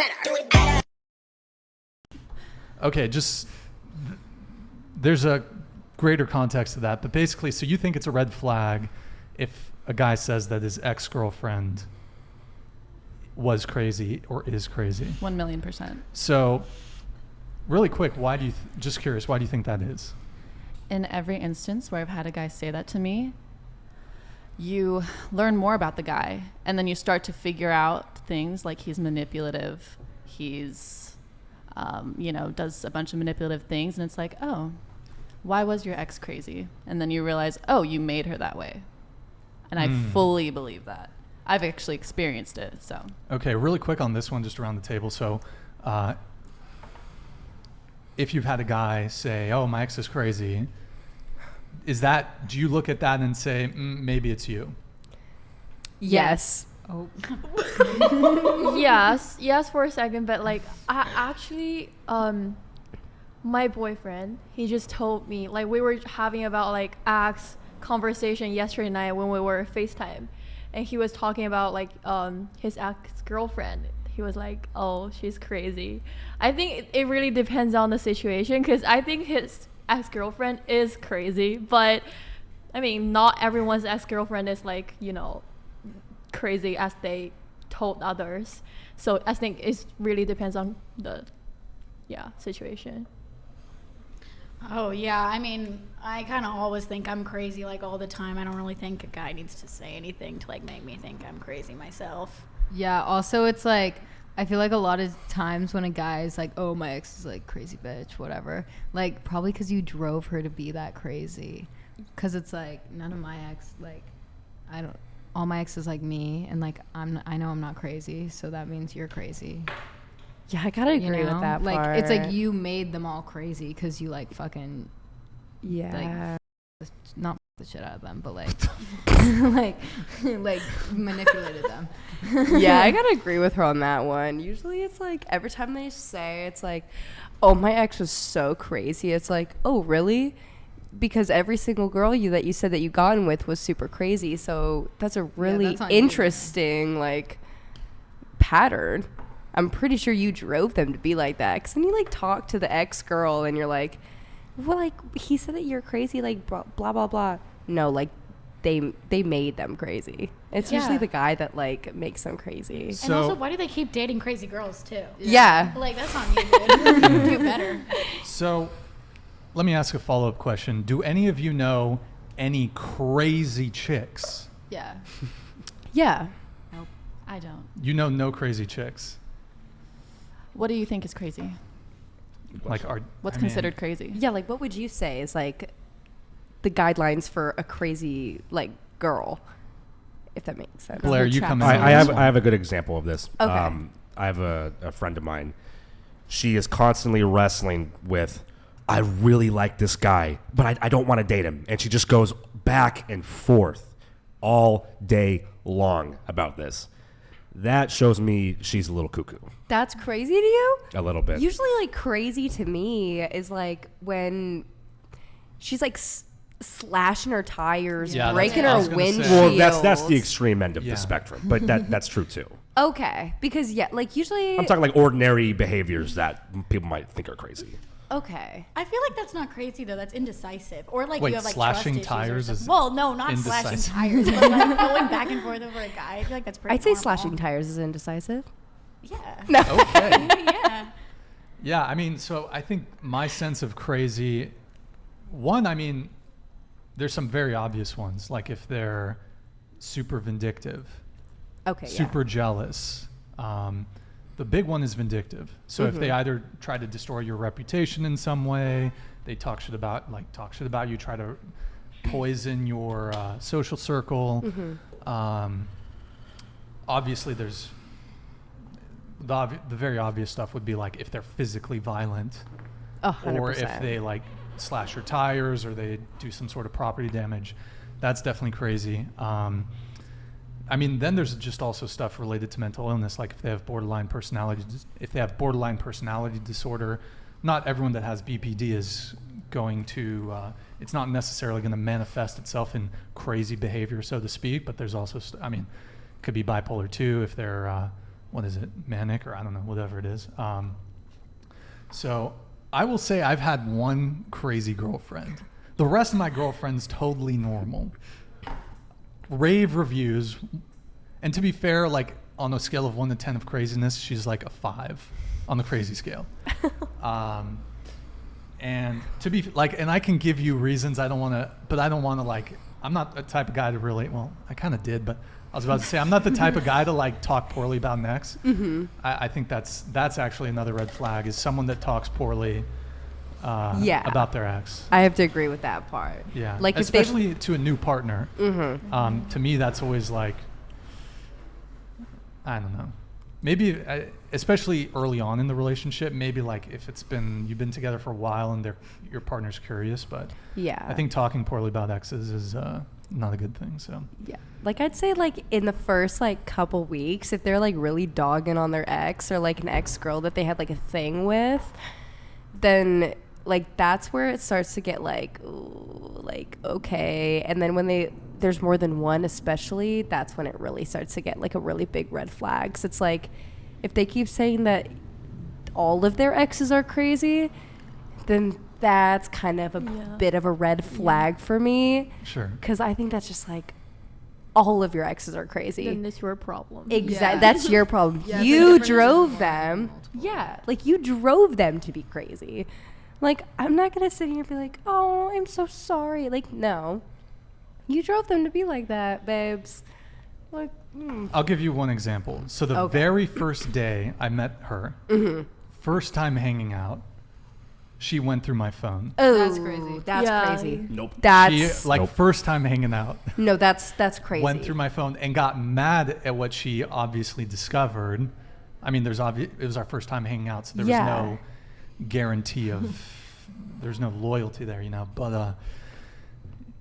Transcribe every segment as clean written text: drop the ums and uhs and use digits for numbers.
better. Okay, just there's a greater context to that, but basically, so you think it's a red flag if a guy says that his ex-girlfriend was crazy or is crazy? 1,000,000%. So, really quick, why do you? Just curious, why do you think that is? In every instance where I've had a guy say that to me, you learn more about the guy, and then you start to figure out things like he's manipulative, he's, does a bunch of manipulative things, and it's like, oh, why was your ex crazy? And then you realize, oh, you made her that way. And I fully believe that. I've actually experienced it, so. Okay, really quick on this one, just around the table. So, if you've had a guy say, oh, my ex is crazy, do you look at that and say, maybe it's you? Yes. Oh. yes for a second, but like I actually my boyfriend, he just told me, like, we were having about like ex conversation yesterday night when we were FaceTime, and he was talking about like his ex-girlfriend. He was like, oh, she's crazy. I think it really depends on the situation, because I think his ex-girlfriend is crazy, but I mean, not everyone's ex-girlfriend is like, crazy as they told others. So I think it really depends on the situation. Oh yeah, I mean, I kind of always think I'm crazy like all the time. I don't really think a guy needs to say anything to like make me think I'm crazy myself. Yeah, also it's like, I feel like a lot of times when a guy is like, oh, my ex is like crazy bitch, whatever, like probably because you drove her to be that crazy. Because it's like, none of my ex, like, all my exes like me, and like I know I'm not crazy, so that means you're crazy. Yeah, I gotta agree with that like part. It's like you made them all crazy because you like fucking like not the shit out of them, but like like manipulated them. Yeah, I gotta agree with her on that one. Usually it's like every time they say it's like, oh, my ex was so crazy, it's like, oh, really? Because every single girl that you said that you gotten with was super crazy, so that's a really interesting like pattern. I'm pretty sure you drove them to be like that, because then you like talk to the ex-girl and you're like, well, like, he said that you're crazy, like blah blah blah. No, like they made them crazy. It's usually the guy that like makes them crazy. So, and also, why do they keep dating crazy girls too? Yeah. Like, that's not you, dude. Do better. So let me ask a follow-up question. Do any of you know any crazy chicks? Yeah. Yeah. Nope, I don't. You know no crazy chicks? What do you think is crazy? Like, what's considered crazy? Yeah, like, what would you say is like the guidelines for a crazy like girl, if that makes sense? Blair, you come in. I have a good example of this. Okay. I have a friend of mine. She is constantly wrestling with, I really like this guy, but I don't want to date him. And she just goes back and forth all day long about this. That shows me she's a little cuckoo. That's crazy to you? A little bit. Usually, like, crazy to me is like when she's like slashing her tires, breaking her windshield. Well, that's the extreme end of the spectrum, but that's true too. Okay, because like usually I'm talking like ordinary behaviors that people might think are crazy. Okay. I feel like that's not crazy though. That's indecisive. Or like Wait, you have like slashing trust tires issues. is Well, no, not indecisive. slashing tires, but like going back and forth over a guy. I feel like that's pretty. I'd say normal. slashing tires is indecisive. Yeah. No. Okay. Yeah. Yeah, I mean, so I think my sense of crazy, I mean, there's some very obvious ones, like if they're super vindictive, super jealous. The big one is vindictive. So if they either try to destroy your reputation in some way, they talk shit about you, try to poison your social circle. Obviously, there's the very obvious stuff would be like if they're physically violent, 100%. or if they like slash your tires or they do some sort of property damage. That's definitely crazy. I mean, then there's just also stuff related to mental illness, like if they have borderline personality disorder. Not everyone that has BPD is going to, it's not necessarily going to manifest itself in crazy behavior, so to speak, but there's also, it could be bipolar 2 if they're what is it, manic, or I don't know, whatever it is. So I will say I've had one crazy girlfriend. The rest of my girlfriends totally normal. Rave reviews, and to be fair, like on a scale of 1 to 10 of craziness, she's like a 5 on the crazy scale. And to be like, and I can give you reasons I don't want to, but I don't want to like, I'm not the type of guy to really, well, I kind of did, but I was about to say, I'm not the type of guy to like talk poorly about an ex. Mm-hmm. I think that's actually another red flag, is someone that talks poorly about their ex. I have to agree with that part. Yeah. Like especially to a new partner. Mm-hmm. To me, that's always like, I don't know. Maybe, especially early on in the relationship, maybe like if you've been together for a while and your partner's curious, but yeah, I think talking poorly about exes is not a good thing. So yeah, like I'd say like in the first like couple weeks, if they're like really dogging on their ex or like an ex girl that they had like a thing with, then like that's where it starts to get like, ooh, like okay. And then when there's more than one, especially, that's when it really starts to get like a really big red flag. So it's like, if they keep saying that all of their exes are crazy, then that's kind of a bit of a red flag for me. Sure. Because I think that's just like, all of your exes are crazy. Then it's your problem. Exactly. That's your problem. Yeah, you drove them. Yeah. Like you drove them to be crazy. Like, I'm not going to sit here and be like, oh, I'm so sorry. Like, no. You drove them to be like that, babes. Like, I'll give you one example. So the very first day I met her, first time hanging out, she went through my phone. oh, That's crazy. That's crazy. Nope. That's First time hanging out. no, that's crazy. Went through my phone and got mad at what she obviously discovered. I mean, it was our first time hanging out, so there was no guarantee of, there's no loyalty there, you know. But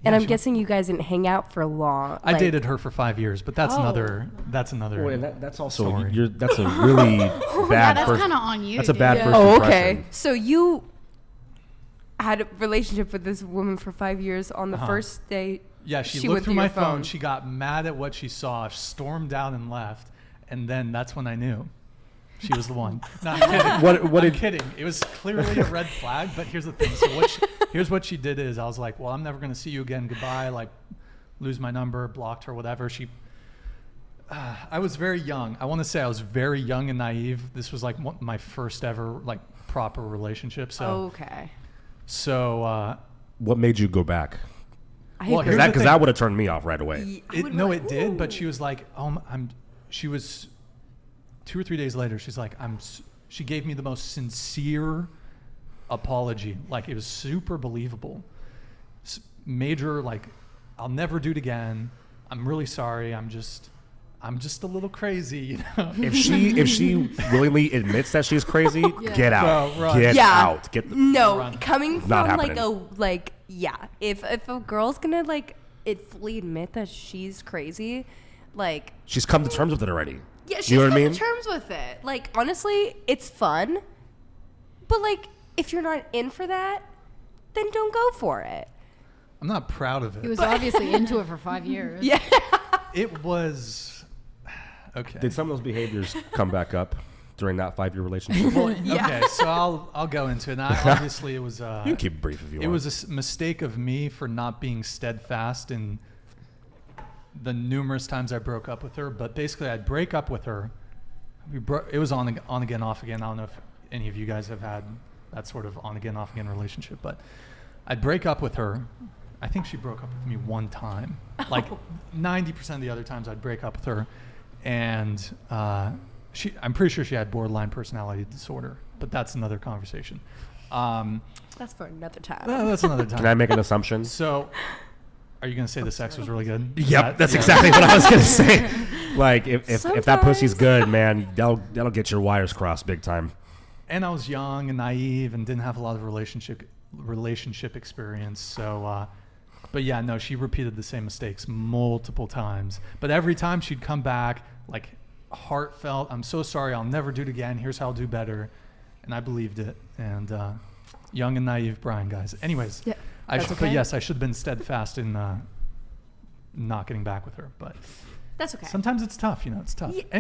and I'm guessing you guys didn't hang out for long. I dated her for 5 years, but that's another. Well, and that's also story. that's a really bad. That's first, kind of on you. That's a dude. bad first Oh, impression. okay. So you had a relationship with this woman for 5 years. On the first day, Yeah, she went looked through my your phone. She got mad at what she saw, stormed out and left, and then that's when I knew she was the one. No, I'm kidding. I'm kidding. It was clearly a red flag, but here's the thing. So here's what she did is I was like, well, I'm never going to see you again. Goodbye. Like, lose my number, blocked her, whatever. I was very young. I want to say I was very young and naive. This was like my first ever like proper relationship. So okay. So what made you go back? Well, Because that would have turned me off right away. it did, but she was like, she was 2 or 3 days later, she's like, she gave me the most sincere apology. Like, it was super believable. Major, like, I'll never do it again. I'm really sorry. I'm just a little crazy, you know? If she willingly admits that she's crazy, get out. Bro, run. Get out. No, coming from Not like happening. if a girl's gonna like fully admit that she's crazy, like She's come to terms with it already. yeah, she's You know what I come mean? to terms with it. Like honestly, it's fun, but like if you're not in for that, then don't go for it. I'm not proud of it. He was obviously into it for 5 years. Yeah. It was okay. Did some of those behaviors come back up during that 5-year relationship? Well, okay, so I'll go into it. Now, obviously, it was. You can keep it brief if you want. It was a mistake of me for not being steadfast in the numerous times I broke up with her. But basically, I'd break up with her. It was on again, off again. I don't know if any of you guys have had that sort of on again, off again relationship, but I'd break up with her. I think she broke up with me one time. Like 90% of the other times I'd break up with her, and I'm pretty sure she had borderline personality disorder, but that's another conversation. That's for another time. That's another time. Can I make an assumption? So, are you gonna say the sex was really good? Yep, that's exactly what I was gonna say. Like if that pussy's good, man, that'll get your wires crossed big time. And I was young and naive and didn't have a lot of relationship experience. So, but yeah, no, she repeated the same mistakes multiple times. But every time she'd come back, like heartfelt, I'm so sorry, I'll never do it again. Here's how I'll do better. And I believed it. And young and naive Brian, guys. Anyways, Yeah, but yes, I should have been steadfast in not getting back with her. But that's okay. sometimes it's tough, you know, it's tough. Yeah. Anyway.